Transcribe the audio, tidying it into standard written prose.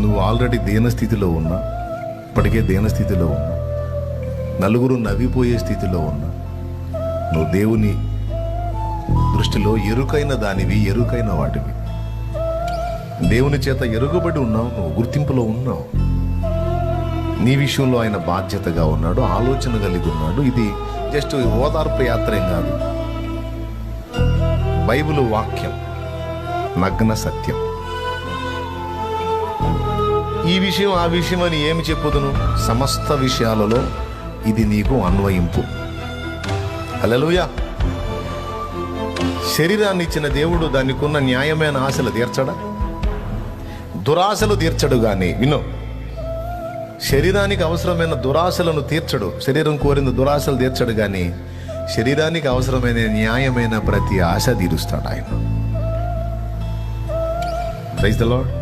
నువ్వు ఆల్రెడీ దీనస్థితిలో ఉన్నా, ఇప్పటికే దీనస్థితిలో ఉన్నా, నలుగురు నవ్విపోయే స్థితిలో ఉన్నా, నువ్వు దేవుని దృష్టిలో ఎరుకైన దానివి, ఎరుకైన వాటివి. దేవుని చేత ఎరుగబడి ఉన్నావు, నువ్వు గుర్తింపులో ఉన్నావు. నీ విషయంలో ఆయన బాధ్యతగా ఉన్నాడు, ఆలోచన కలిగి ఉన్నాడు. ఇది జస్ట్ ఓదార్పు యాత్ర ఏం కాదు. బైబిల్ వాక్యం నగ్న సత్యం. ఈ విషయం ఆ విషయం అని ఏమి చెప్పుదును? సమస్త విషయాలలో ఇది నీకు అన్వయింపు. హల్లెలూయా. శరీరాన్ని ఇచ్చిన దేవుడు దానికున్న న్యాయమైన ఆశలు తీర్చడా? దురాశలు తీర్చడు. కానీ విను, శరీరానికి అవసరమైన దురాశలను తీర్చడు. శరీరం కోరిన దురాశలు తీర్చడు, కానీ శరీరానికి అవసరమైన న్యాయమైన ప్రతి ఆశ తీరుస్తాడు ఆయన. Praise the lord.